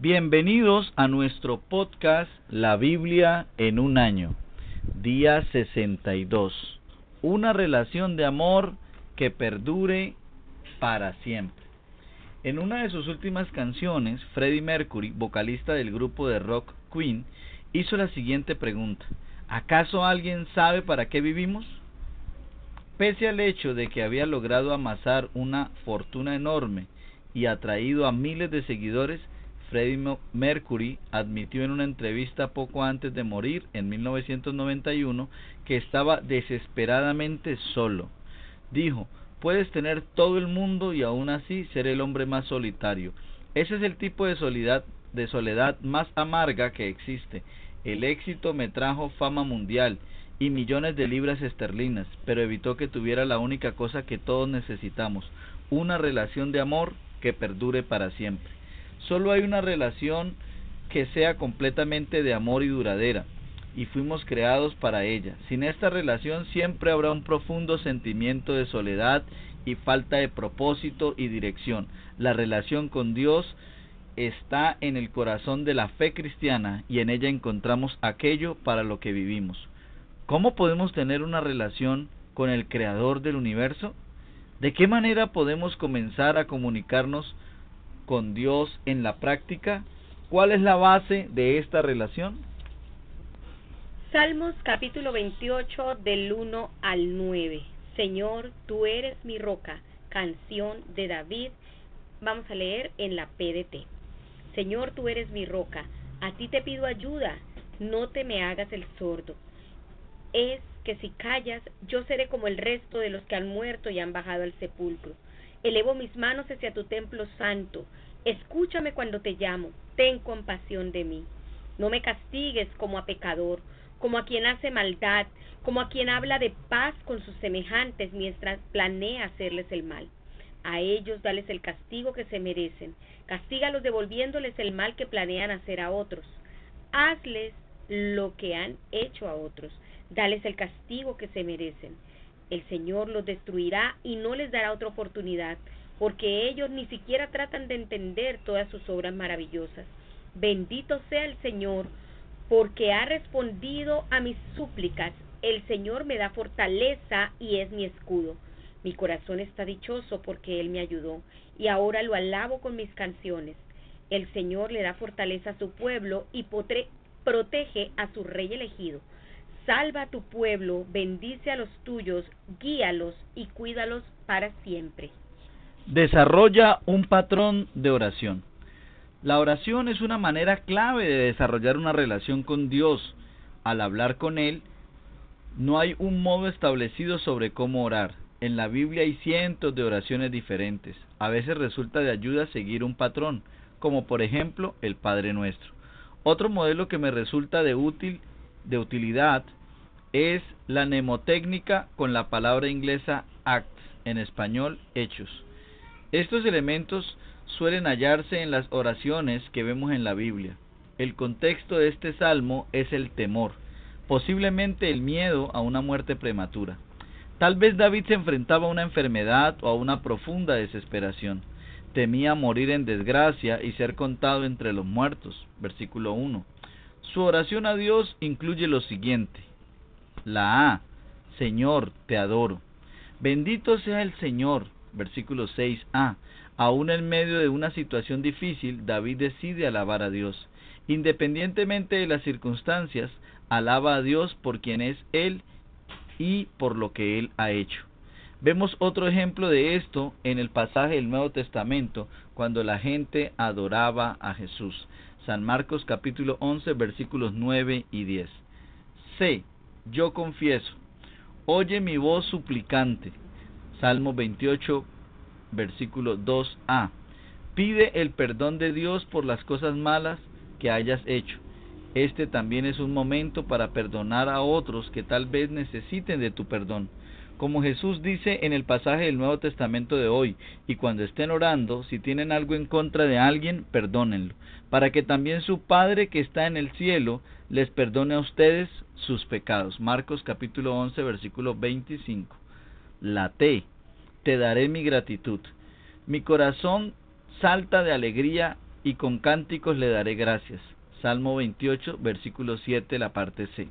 Bienvenidos a nuestro podcast La Biblia en un año, día 62. Una relación de amor que perdure para siempre. En una de sus últimas canciones, Freddie Mercury, vocalista del grupo de rock Queen, hizo la siguiente pregunta: ¿acaso alguien sabe para qué vivimos? Pese al hecho de que había logrado amasar una fortuna enorme y atraído a miles de seguidores, Freddie Mercury admitió en una entrevista poco antes de morir en 1991 que estaba desesperadamente solo. Dijo: puedes tener todo el mundo y aún así ser el hombre más solitario. Ese es el tipo de soledad más amarga que existe. El éxito me trajo fama mundial y millones de libras esterlinas, pero evitó que tuviera la única cosa que todos necesitamos: una relación de amor que perdure para siempre. Solo hay una relación que sea completamente de amor y duradera, y fuimos creados para ella. Sin esta relación siempre habrá un profundo sentimiento de soledad y falta de propósito y dirección. La relación con Dios está en el corazón de la fe cristiana y en ella encontramos aquello para lo que vivimos. ¿Cómo podemos tener una relación con el Creador del universo? ¿De qué manera podemos comenzar a comunicarnos con Dios en la práctica? ¿Cuál es la base de esta relación? Salmos capítulo 28 del 1 al 9. Señor, tú eres mi roca. Canción de David. Vamos a leer en la PDT. Señor, tú eres mi roca. A ti te pido ayuda. No te me hagas el sordo. Es que si callas, yo seré como el resto de los que han muerto y han bajado al sepulcro. Elevo mis manos hacia tu templo santo. Escúchame cuando te llamo. Ten compasión de mí. No me castigues como a pecador, como a quien hace maldad, como a quien habla de paz con sus semejantes mientras planea hacerles el mal. A ellos dales el castigo que se merecen. Castígalos devolviéndoles el mal que planean hacer a otros. Hazles lo que han hecho a otros. Dales el castigo que se merecen. El Señor los destruirá y no les dará otra oportunidad, porque ellos ni siquiera tratan de entender todas sus obras maravillosas. Bendito sea el Señor, porque ha respondido a mis súplicas. El Señor me da fortaleza y es mi escudo. Mi corazón está dichoso porque Él me ayudó, y ahora lo alabo con mis canciones. El Señor le da fortaleza a su pueblo y protege a su rey elegido. Salva a tu pueblo, bendice a los tuyos, guíalos y cuídalos para siempre. Desarrolla un patrón de oración. La oración es una manera clave de desarrollar una relación con Dios. Al hablar con Él, no hay un modo establecido sobre cómo orar. En la Biblia hay cientos de oraciones diferentes. A veces resulta de ayuda seguir un patrón, como por ejemplo el Padre Nuestro. Otro modelo que me resulta de utilidad es la mnemotécnica con la palabra inglesa acts, en español hechos. Estos elementos suelen hallarse en las oraciones que vemos en la Biblia. El contexto de este salmo es el temor, posiblemente el miedo a una muerte prematura. Tal vez David se enfrentaba a una enfermedad o a una profunda desesperación. Temía morir en desgracia y ser contado entre los muertos. Versículo 1. Su oración a Dios incluye lo siguiente. La A: Señor, te adoro. Bendito sea el Señor. Versículo 6a. Aún en medio de una situación difícil, David decide alabar a Dios. Independientemente de las circunstancias, alaba a Dios por quien es Él y por lo que Él ha hecho. Vemos otro ejemplo de esto en el pasaje del Nuevo Testamento, cuando la gente adoraba a Jesús. San Marcos capítulo 11, versículos 9 y 10. C: yo confieso. Oye mi voz suplicante. Salmo 28, versículo 2a. Pide el perdón de Dios por las cosas malas que hayas hecho. Este también es un momento para perdonar a otros que tal vez necesiten de tu perdón. Como Jesús dice en el pasaje del Nuevo Testamento de hoy: y cuando estén orando, si tienen algo en contra de alguien, perdónenlo, para que también su Padre que está en el cielo les perdone a ustedes sus pecados. Marcos capítulo 11, versículo 25. La T: te daré mi gratitud. Mi corazón salta de alegría y con cánticos le daré gracias. Salmo 28, versículo 7, la parte C.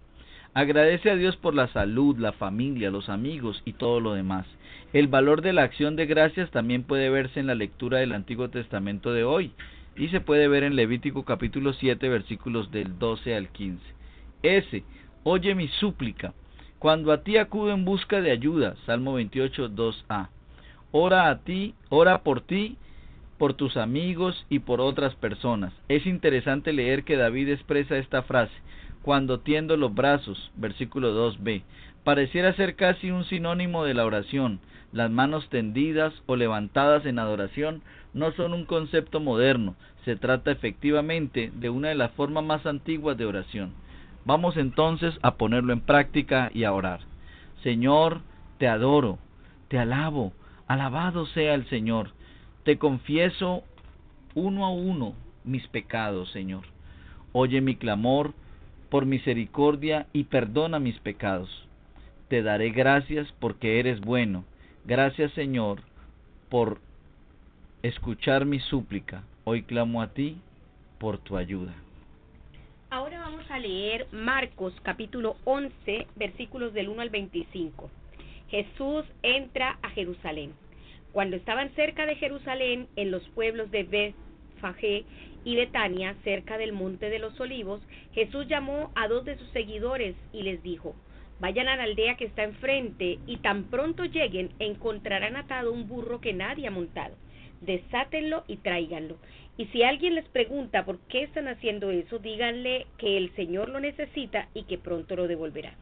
Agradece a Dios por la salud, la familia, los amigos y todo lo demás. El valor de la acción de gracias también puede verse en la lectura del Antiguo Testamento de hoy, y se puede ver en Levítico capítulo 7, versículos del 12 al 15. S. Oye mi súplica. Cuando a ti acudo en busca de ayuda. Salmo 28, 2a. Ora por ti, por tus amigos y por otras personas. Es interesante leer que David expresa esta frase: cuando tiendo los brazos, versículo 2b. Pareciera ser casi un sinónimo de la oración. Las manos tendidas o levantadas en adoración no son un concepto moderno, se trata efectivamente de una de las formas más antiguas de oración. Vamos entonces a ponerlo en práctica y a orar. Señor, te adoro, te alabo, alabado sea el Señor. Te confieso uno a uno mis pecados, Señor. Oye mi clamor, por misericordia, y perdona mis pecados. Te daré gracias porque eres bueno. Gracias, Señor, por escuchar mi súplica. Hoy clamo a ti por tu ayuda. Ahora vamos a leer Marcos capítulo 11, versículos del 1 al 25. Jesús entra a Jerusalén. Cuando estaban cerca de Jerusalén, en los pueblos de Betfagé y Betania, cerca del monte de los Olivos, Jesús llamó a 2 de sus seguidores y les dijo: vayan a la aldea que está enfrente, y tan pronto lleguen encontrarán atado un burro que nadie ha montado. Desátenlo y tráiganlo. Y si alguien les pregunta por qué están haciendo eso, díganle que el Señor lo necesita y que pronto lo devolverá.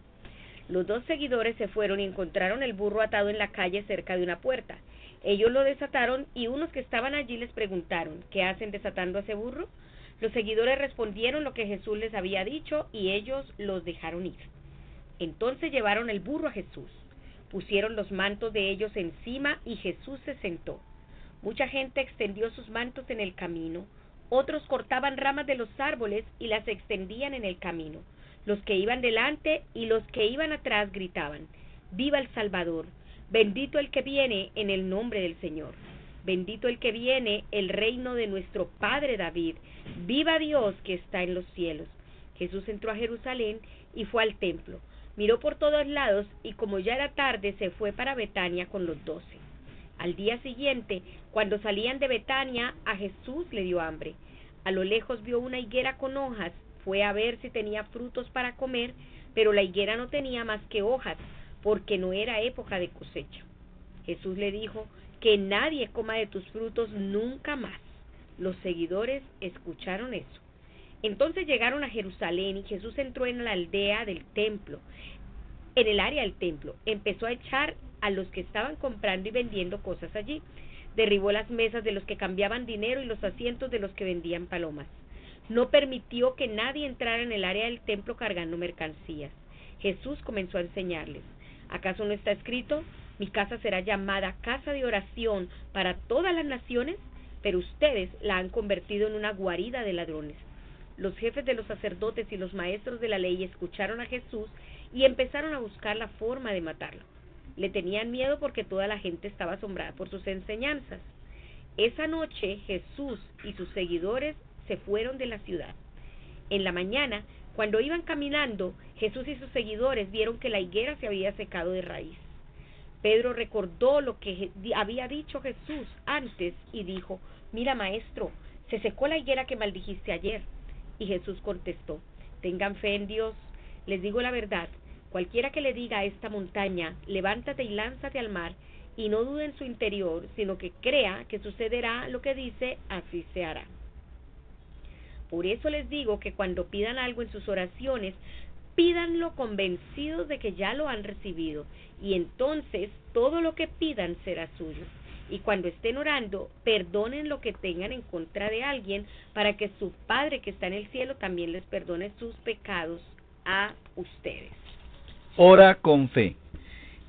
Los 2 seguidores se fueron y encontraron el burro atado en la calle cerca de una puerta. Ellos lo desataron y unos que estaban allí les preguntaron: ¿qué hacen desatando a ese burro? Los seguidores respondieron lo que Jesús les había dicho y ellos los dejaron ir. Entonces llevaron el burro a Jesús, pusieron los mantos de ellos encima y Jesús se sentó. Mucha gente extendió sus mantos en el camino, otros cortaban ramas de los árboles y las extendían en el camino. Los que iban delante y los que iban atrás gritaban: ¡viva el Salvador! Bendito el que viene en el nombre del Señor. Bendito el que viene el reino de nuestro Padre David. ¡Viva Dios que está en los cielos! Jesús entró a Jerusalén y fue al templo. Miró por todos lados y como ya era tarde se fue para Betania con los 12. Al día siguiente, cuando salían de Betania, a Jesús le dio hambre. A lo lejos vio una higuera con hojas, fue a ver si tenía frutos para comer, pero la higuera no tenía más que hojas, porque no era época de cosecha. Jesús le dijo: que nadie coma de tus frutos nunca más. Los seguidores escucharon eso. Entonces llegaron a Jerusalén y Jesús entró en la aldea del templo, en el área del templo. Empezó a echar a los que estaban comprando y vendiendo cosas allí. Derribó las mesas de los que cambiaban dinero y los asientos de los que vendían palomas. No permitió que nadie entrara en el área del templo cargando mercancías. Jesús comenzó a enseñarles: ¿acaso no está escrito: mi casa será llamada casa de oración para todas las naciones? Pero ustedes la han convertido en una guarida de ladrones. Los jefes de los sacerdotes y los maestros de la ley escucharon a Jesús y empezaron a buscar la forma de matarlo. Le tenían miedo porque toda la gente estaba asombrada por sus enseñanzas. Esa noche Jesús y sus seguidores se fueron de la ciudad. En la mañana, cuando iban caminando, Jesús y sus seguidores vieron que la higuera se había secado de raíz. Pedro recordó lo que había dicho Jesús antes y dijo: mira, maestro, se secó la higuera que maldijiste ayer. Y Jesús contestó: tengan fe en Dios. Les digo la verdad, cualquiera que le diga a esta montaña: levántate y lánzate al mar, y no dude en su interior, sino que crea que sucederá lo que dice, así se hará. Por eso les digo que cuando pidan algo en sus oraciones, pídanlo convencidos de que ya lo han recibido, y entonces todo lo que pidan será suyo. Y cuando estén orando, perdonen lo que tengan en contra de alguien, para que su Padre que está en el cielo también les perdone sus pecados a ustedes. Ora con fe.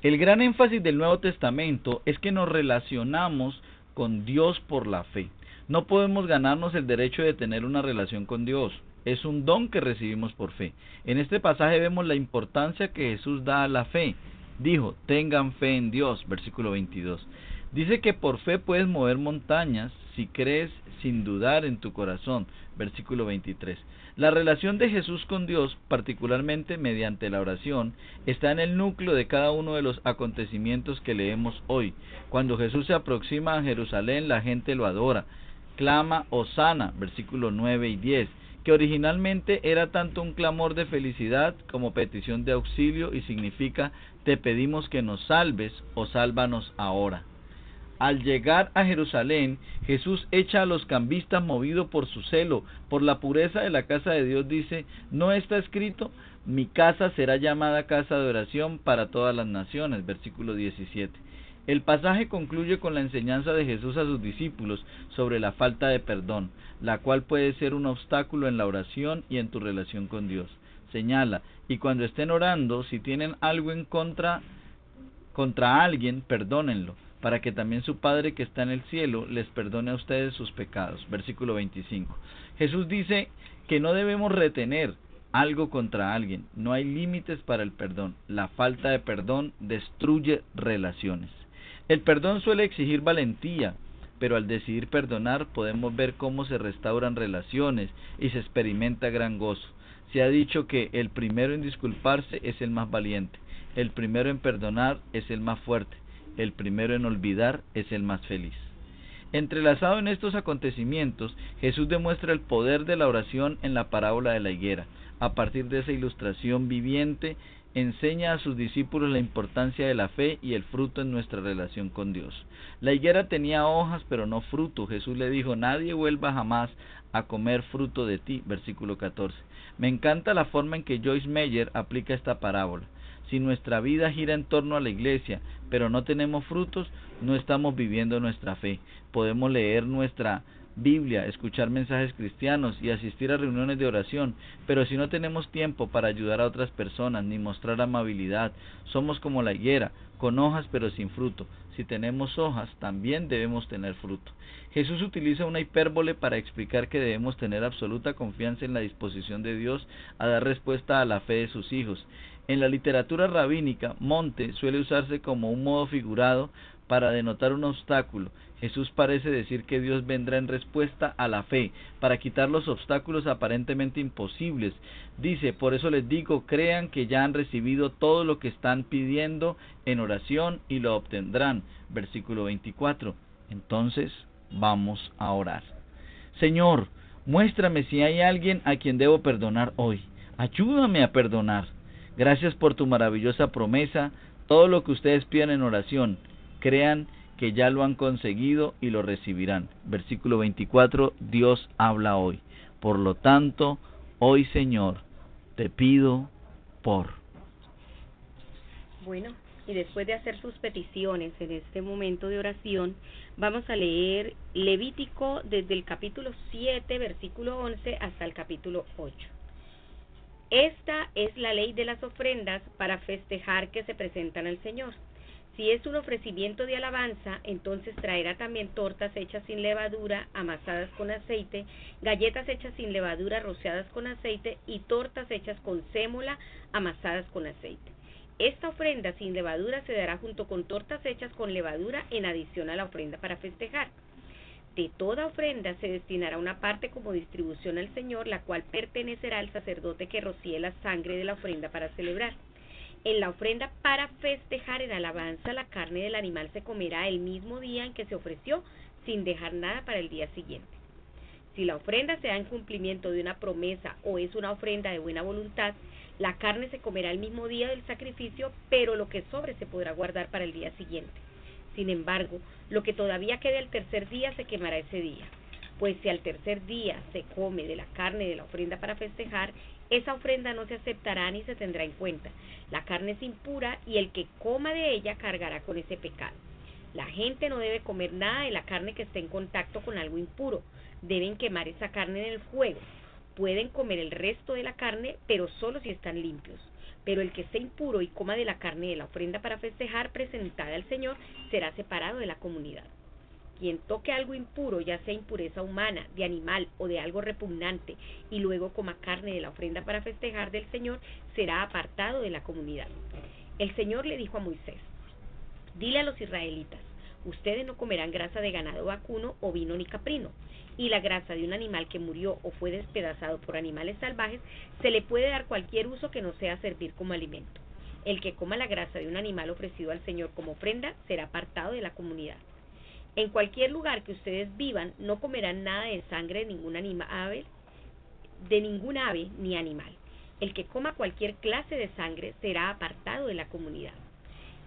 El gran énfasis del Nuevo Testamento es que nos relacionamos con Dios por la fe. No podemos ganarnos el derecho de tener una relación con Dios. Es un don que recibimos por fe. En este pasaje vemos la importancia que Jesús da a la fe. Dijo: tengan fe en Dios, versículo 22. Dice que por fe puedes mover montañas si crees sin dudar en tu corazón. Versículo 23. La relación de Jesús con Dios, particularmente mediante la oración, está en el núcleo de cada uno de los acontecimientos que leemos hoy. Cuando Jesús se aproxima a Jerusalén, la gente lo adora, clama Hosana, versículos 9 y 10, que originalmente era tanto un clamor de felicidad como petición de auxilio y significa: te pedimos que nos salves o sálvanos ahora. Al llegar a Jerusalén, Jesús echa a los cambistas movido por su celo, por la pureza de la casa de Dios. Dice: ¿no está escrito? Mi casa será llamada casa de oración para todas las naciones. Versículo 17. El pasaje concluye con la enseñanza de Jesús a sus discípulos sobre la falta de perdón, la cual puede ser un obstáculo en la oración y en tu relación con Dios. Señala: y cuando estén orando, si tienen algo en contra alguien, perdónenlo, para que también su Padre que está en el cielo les perdone a ustedes sus pecados. Versículo 25. Jesús dice que no debemos retener algo contra alguien. No hay límites para el perdón. La falta de perdón destruye relaciones. El perdón suele exigir valentía, pero al decidir perdonar podemos ver cómo se restauran relaciones y se experimenta gran gozo. Se ha dicho que el primero en disculparse es el más valiente, el primero en perdonar es el más fuerte, el primero en olvidar es el más feliz. Entrelazado en estos acontecimientos, Jesús demuestra el poder de la oración en la parábola de la higuera. A partir de esa ilustración viviente, enseña a sus discípulos la importancia de la fe y el fruto en nuestra relación con Dios. La higuera tenía hojas pero no fruto. Jesús le dijo: nadie vuelva jamás a comer fruto de ti. Versículo 14. Me encanta la forma en que Joyce Meyer aplica esta parábola. Si nuestra vida gira en torno a la iglesia, pero no tenemos frutos, no estamos viviendo nuestra fe. Podemos leer nuestra Biblia, escuchar mensajes cristianos y asistir a reuniones de oración, pero si no tenemos tiempo para ayudar a otras personas ni mostrar amabilidad, somos como la higuera, con hojas pero sin fruto. Si tenemos hojas, también debemos tener fruto. Jesús utiliza una hipérbole para explicar que debemos tener absoluta confianza en la disposición de Dios a dar respuesta a la fe de sus hijos. En la literatura rabínica, monte suele usarse como un modo figurado para denotar un obstáculo. Jesús parece decir que Dios vendrá en respuesta a la fe, para quitar los obstáculos aparentemente imposibles. Dice: por eso les digo, crean que ya han recibido todo lo que están pidiendo en oración y lo obtendrán. Versículo 24. Entonces, vamos a orar. Señor, muéstrame si hay alguien a quien debo perdonar hoy. Ayúdame a perdonar. Gracias por tu maravillosa promesa. Todo lo que ustedes pidan en oración, crean que ya lo han conseguido y lo recibirán. Versículo 24, Dios habla hoy. Por lo tanto, hoy, Señor, te pido por. Bueno, y después de hacer sus peticiones en este momento de oración, vamos a leer Levítico desde el capítulo 7, versículo 11, hasta el capítulo 8. Esta es la ley de las ofrendas para festejar que se presentan al Señor. Si es un ofrecimiento de alabanza, entonces traerá también tortas hechas sin levadura, amasadas con aceite, galletas hechas sin levadura, rociadas con aceite, y tortas hechas con sémola, amasadas con aceite. Esta ofrenda sin levadura se dará junto con tortas hechas con levadura en adición a la ofrenda para festejar. De toda ofrenda se destinará una parte como distribución al Señor, la cual pertenecerá al sacerdote que rocíe la sangre de la ofrenda para celebrar. En la ofrenda para festejar en alabanza, la carne del animal se comerá el mismo día en que se ofreció, sin dejar nada para el día siguiente. Si la ofrenda se da en cumplimiento de una promesa o es una ofrenda de buena voluntad, la carne se comerá el mismo día del sacrificio, pero lo que sobre se podrá guardar para el día siguiente. Sin embargo, lo que todavía quede al tercer día se quemará ese día. Pues si al tercer día se come de la carne de la ofrenda para festejar, esa ofrenda no se aceptará ni se tendrá en cuenta. La carne es impura y el que coma de ella cargará con ese pecado. La gente no debe comer nada de la carne que esté en contacto con algo impuro. Deben quemar esa carne en el fuego. Pueden comer el resto de la carne, pero solo si están limpios. Pero el que esté impuro y coma de la carne de la ofrenda para festejar presentada al Señor será separado de la comunidad. Quien toque algo impuro, ya sea impureza humana, de animal o de algo repugnante, y luego coma carne de la ofrenda para festejar del Señor, será apartado de la comunidad. El Señor le dijo a Moisés: dile a los israelitas: Ustedes no comerán grasa de ganado vacuno o vino ni caprino, y la grasa de un animal que murió o fue despedazado por animales salvajes se le puede dar cualquier uso que no sea servir como alimento. El que coma la grasa de un animal ofrecido al Señor como ofrenda será apartado de la comunidad. En cualquier lugar que ustedes vivan, no comerán nada de sangre de ningún ave ni animal. El que coma cualquier clase de sangre será apartado de la comunidad.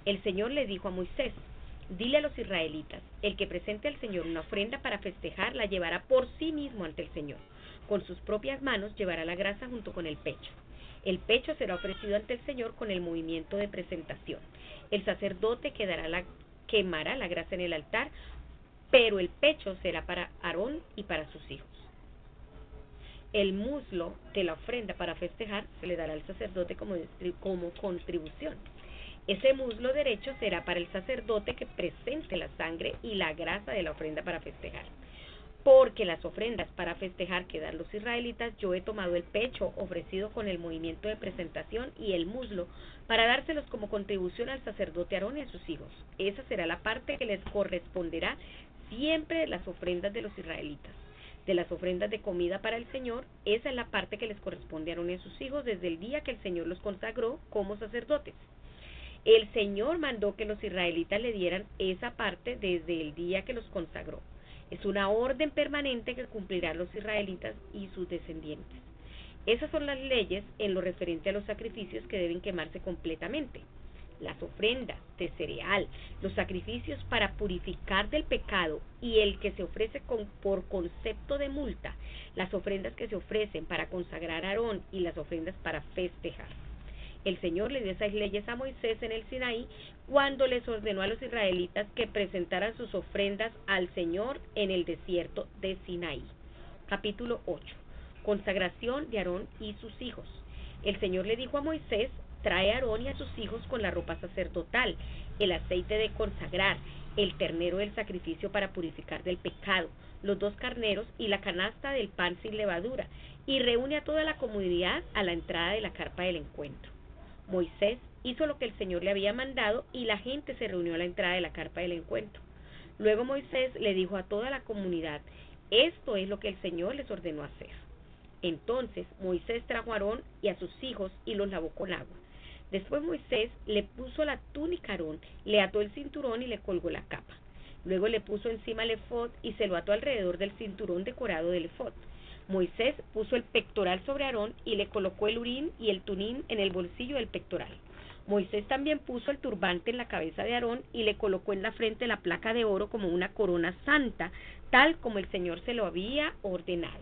El Señor le dijo a Moisés: dile a los israelitas, el que presente al Señor una ofrenda para festejar la llevará por sí mismo ante el Señor. Con sus propias manos llevará la grasa junto con el pecho. El pecho será ofrecido ante el Señor con el movimiento de presentación. El sacerdote quemará la grasa en el altar, pero el pecho será para Aarón y para sus hijos. El muslo de la ofrenda para festejar se le dará al sacerdote como contribución. Ese muslo derecho será para el sacerdote que presente la sangre y la grasa de la ofrenda para festejar. Porque las ofrendas para festejar que dan los israelitas, yo he tomado el pecho ofrecido con el movimiento de presentación y el muslo para dárselos como contribución al sacerdote Aarón y a sus hijos. Esa será la parte que les corresponderá siempre de las ofrendas de los israelitas. De las ofrendas de comida para el Señor, esa es la parte que les corresponde a Aarón y a sus hijos desde el día que el Señor los consagró como sacerdotes. El Señor mandó que los israelitas le dieran esa parte desde el día que los consagró. Es una orden permanente que cumplirán los israelitas y sus descendientes. Esas son las leyes en lo referente a los sacrificios que deben quemarse completamente. Las ofrendas de cereal, los sacrificios para purificar del pecado y el que se ofrece por concepto de multa, las ofrendas que se ofrecen para consagrar a Aarón y las ofrendas para festejar. El Señor le dio esas leyes a Moisés en el Sinaí cuando les ordenó a los israelitas que presentaran sus ofrendas al Señor en el desierto de Sinaí. Capítulo 8. Consagración de Aarón y sus hijos. El Señor le dijo a Moisés: trae a Aarón y a sus hijos con la ropa sacerdotal, el aceite de consagrar, el ternero del sacrificio para purificar del pecado, los 2 carneros y la canasta del pan sin levadura, y reúne a toda la comunidad a la entrada de la carpa del encuentro. Moisés hizo lo que el Señor le había mandado y la gente se reunió a la entrada de la carpa del encuentro. Luego Moisés le dijo a toda la comunidad: esto es lo que el Señor les ordenó hacer. Entonces Moisés trajo a Aarón y a sus hijos y los lavó con agua. Después Moisés le puso la túnica a Aarón, le ató el cinturón y le colgó la capa. Luego le puso encima el efod y se lo ató alrededor del cinturón decorado del efod. Moisés puso el pectoral sobre Aarón y le colocó el urín y el tumín en el bolsillo del pectoral. Moisés también puso el turbante en la cabeza de Aarón y le colocó en la frente la placa de oro como una corona santa, tal como el Señor se lo había ordenado.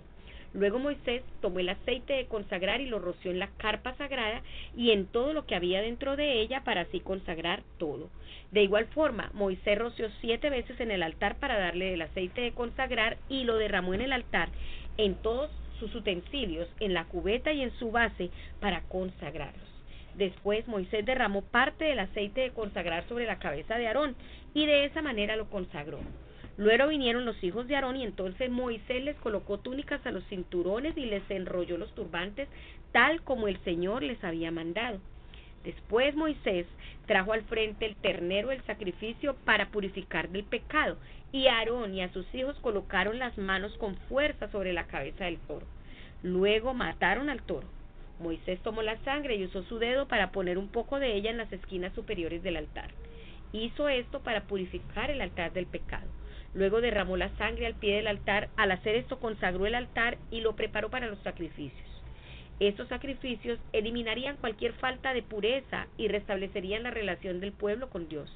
Luego Moisés tomó el aceite de consagrar y lo roció en la carpa sagrada y en todo lo que había dentro de ella para así consagrar todo. De igual forma, Moisés roció 7 veces en el altar para darle el aceite de consagrar y lo derramó en el altar, en todos sus utensilios, en la cubeta y en su base para consagrarlos. Después Moisés derramó parte del aceite de consagrar sobre la cabeza de Aarón y de esa manera lo consagró. Luego vinieron los hijos de Aarón y entonces Moisés les colocó túnicas a los cinturones y les enrolló los turbantes tal como el Señor les había mandado. Después Moisés trajo al frente el ternero del sacrificio para purificar del pecado, y Aarón y a sus hijos colocaron las manos con fuerza sobre la cabeza del toro. Luego mataron al toro. Moisés tomó la sangre y usó su dedo para poner un poco de ella en las esquinas superiores del altar. Hizo esto para purificar el altar del pecado. Luego derramó la sangre al pie del altar. Al hacer esto consagró el altar y lo preparó para los sacrificios. Estos sacrificios eliminarían cualquier falta de pureza y restablecerían la relación del pueblo con Dios.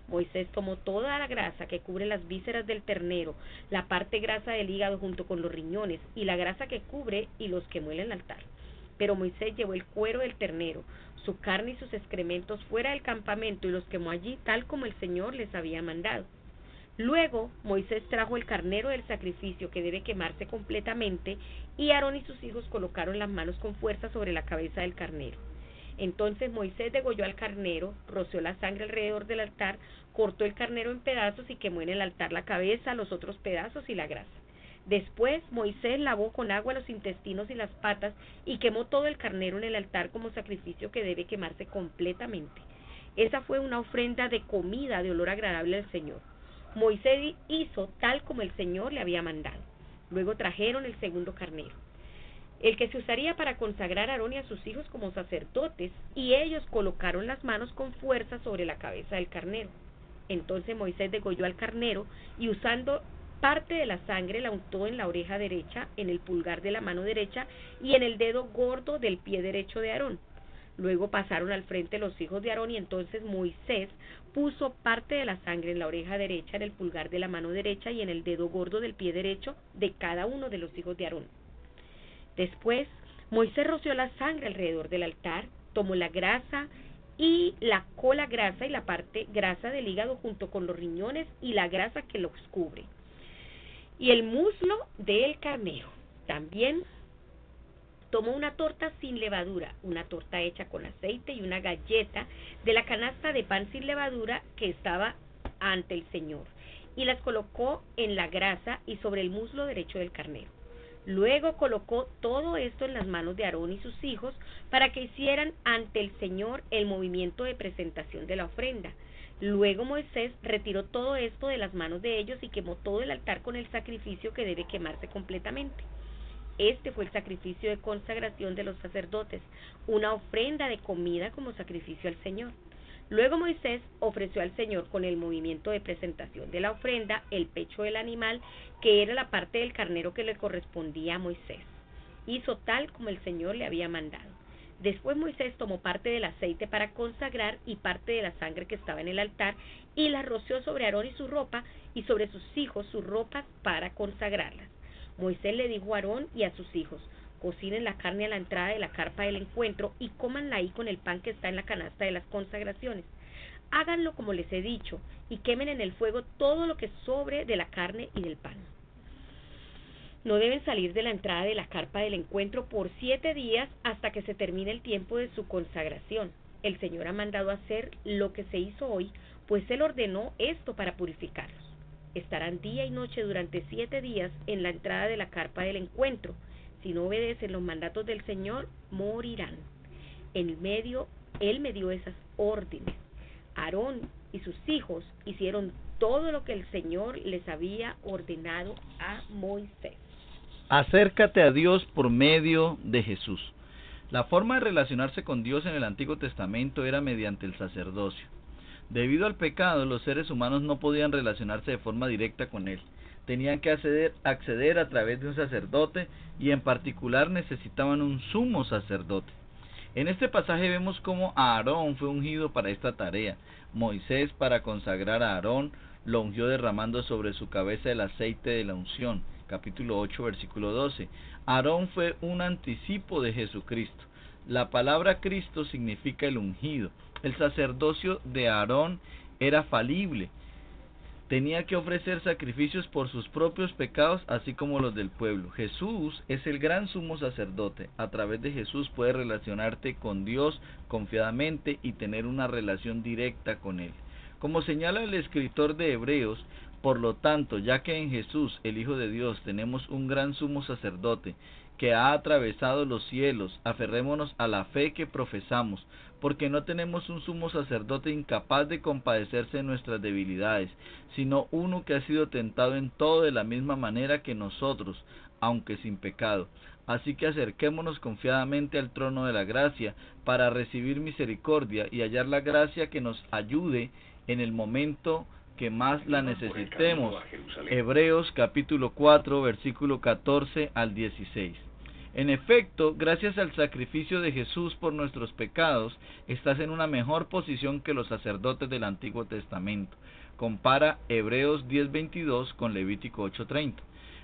Moisés tomó toda la grasa que cubre las vísceras del ternero, la parte grasa del hígado junto con los riñones y la grasa que cubre y los quemó en el altar. Pero Moisés llevó el cuero del ternero, su carne y sus excrementos fuera del campamento y los quemó allí tal como el Señor les había mandado. Luego Moisés trajo el carnero del sacrificio que debe quemarse completamente y Aarón y sus hijos colocaron las manos con fuerza sobre la cabeza del carnero. Entonces Moisés degolló al carnero, roció la sangre alrededor del altar, cortó el carnero en pedazos y quemó en el altar la cabeza, los otros pedazos y la grasa. Después Moisés lavó con agua los intestinos y las patas y quemó todo el carnero en el altar como sacrificio que debe quemarse completamente. Esa fue una ofrenda de comida de olor agradable al Señor. Moisés hizo tal como el Señor le había mandado. Luego trajeron el segundo carnero, el que se usaría para consagrar a Aarón y a sus hijos como sacerdotes, y ellos colocaron las manos con fuerza sobre la cabeza del carnero. Entonces Moisés degolló al carnero y usando parte de la sangre la untó en la oreja derecha, en el pulgar de la mano derecha y en el dedo gordo del pie derecho de Aarón. Luego pasaron al frente los hijos de Aarón y entonces Moisés puso parte de la sangre en la oreja derecha, en el pulgar de la mano derecha y en el dedo gordo del pie derecho de cada uno de los hijos de Aarón. Después Moisés roció la sangre alrededor del altar, tomó la grasa y la cola grasa y la parte grasa del hígado junto con los riñones y la grasa que los cubre, y el muslo del carnero. También tomó una torta sin levadura, una torta hecha con aceite y una galleta de la canasta de pan sin levadura que estaba ante el Señor, y las colocó en la grasa y sobre el muslo derecho del carnero. Luego colocó todo esto en las manos de Aarón y sus hijos para que hicieran ante el Señor el movimiento de presentación de la ofrenda. Luego Moisés retiró todo esto de las manos de ellos y quemó todo el altar con el sacrificio que debe quemarse completamente. Este fue el sacrificio de consagración de los sacerdotes, una ofrenda de comida como sacrificio al Señor. Luego Moisés ofreció al Señor con el movimiento de presentación de la ofrenda el pecho del animal, que era la parte del carnero que le correspondía a Moisés. Hizo tal como el Señor le había mandado. Después Moisés tomó parte del aceite para consagrar y parte de la sangre que estaba en el altar y la roció sobre Aarón y su ropa y sobre sus hijos sus ropas para consagrarlas. Moisés le dijo a Aarón y a sus hijos: cocinen la carne a la entrada de la carpa del encuentro y cómanla ahí con el pan que está en la canasta de las consagraciones. Háganlo como les he dicho y quemen en el fuego todo lo que sobre de la carne y del pan. No deben salir de la entrada de la carpa del encuentro por 7 días hasta que se termine el tiempo de su consagración. El Señor ha mandado hacer lo que se hizo hoy, pues Él ordenó esto para purificarlos. Estarán día y noche durante 7 días en la entrada de la carpa del encuentro. Si no obedecen los mandatos del Señor, morirán. Él me dio esas órdenes. Aarón y sus hijos hicieron todo lo que el Señor les había ordenado a Moisés. Acércate a Dios por medio de Jesús. La forma de relacionarse con Dios en el Antiguo Testamento era mediante el sacerdocio. Debido al pecado, los seres humanos no podían relacionarse de forma directa con Él. Tenían que acceder a través de un sacerdote y en particular necesitaban un sumo sacerdote. En este pasaje vemos cómo Aarón fue ungido para esta tarea. Moisés, para consagrar a Aarón, lo ungió derramando sobre su cabeza el aceite de la unción. Capítulo 8, versículo 12. Aarón fue un anticipo de Jesucristo. La palabra Cristo significa el ungido. El sacerdocio de Aarón era falible. Tenía que ofrecer sacrificios por sus propios pecados, así como los del pueblo. Jesús es el gran sumo sacerdote. A través de Jesús puedes relacionarte con Dios confiadamente y tener una relación directa con Él. Como señala el escritor de Hebreos, por lo tanto, ya que en Jesús, el Hijo de Dios, tenemos un gran sumo sacerdote que ha atravesado los cielos, aferrémonos a la fe que profesamos, porque no tenemos un sumo sacerdote incapaz de compadecerse de nuestras debilidades, sino uno que ha sido tentado en todo de la misma manera que nosotros, aunque sin pecado. Así que acerquémonos confiadamente al trono de la gracia para recibir misericordia y hallar la gracia que nos ayude en el momento que más la necesitemos. Hebreos capítulo 4, versículo 14 al 16. En efecto, gracias al sacrificio de Jesús por nuestros pecados, estás en una mejor posición que los sacerdotes del Antiguo Testamento. Compara Hebreos 10:22 con Levítico 8:30.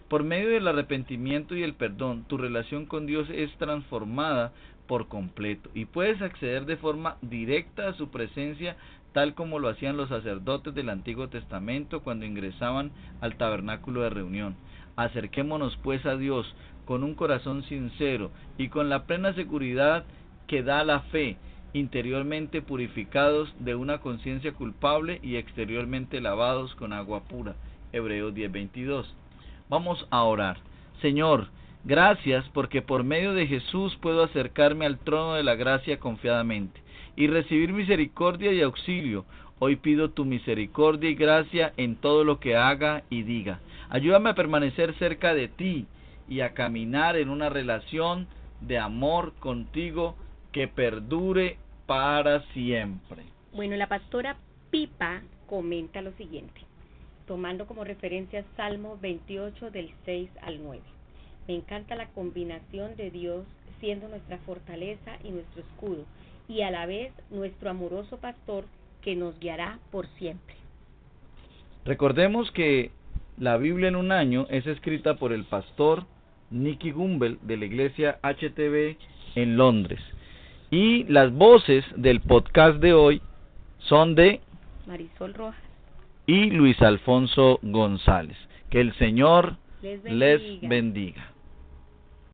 Por medio del arrepentimiento y el perdón, tu relación con Dios es transformada por completo y puedes acceder de forma directa a su presencia, tal como lo hacían los sacerdotes del Antiguo Testamento cuando ingresaban al tabernáculo de reunión. Acerquémonos pues a Dios con un corazón sincero y con la plena seguridad que da la fe, interiormente purificados de una conciencia culpable y exteriormente lavados con agua pura. Hebreos 10:22. Vamos a orar. Señor, gracias porque por medio de Jesús puedo acercarme al trono de la gracia confiadamente y recibir misericordia y auxilio. Hoy pido tu misericordia y gracia en todo lo que haga y diga. Ayúdame a permanecer cerca de ti y a caminar en una relación de amor contigo que perdure para siempre. Bueno, la pastora Pipa comenta lo siguiente, tomando como referencia Salmo 28 del 6 al 9. Me encanta la combinación de Dios siendo nuestra fortaleza y nuestro escudo, y a la vez nuestro amoroso pastor que nos guiará por siempre. Recordemos que la Biblia en un año es escrita por el pastor Nicky Gumbel de la iglesia HTB en Londres. Y las voces del podcast de hoy son de Marisol Rojas y Luis Alfonso González. Que el Señor les bendiga.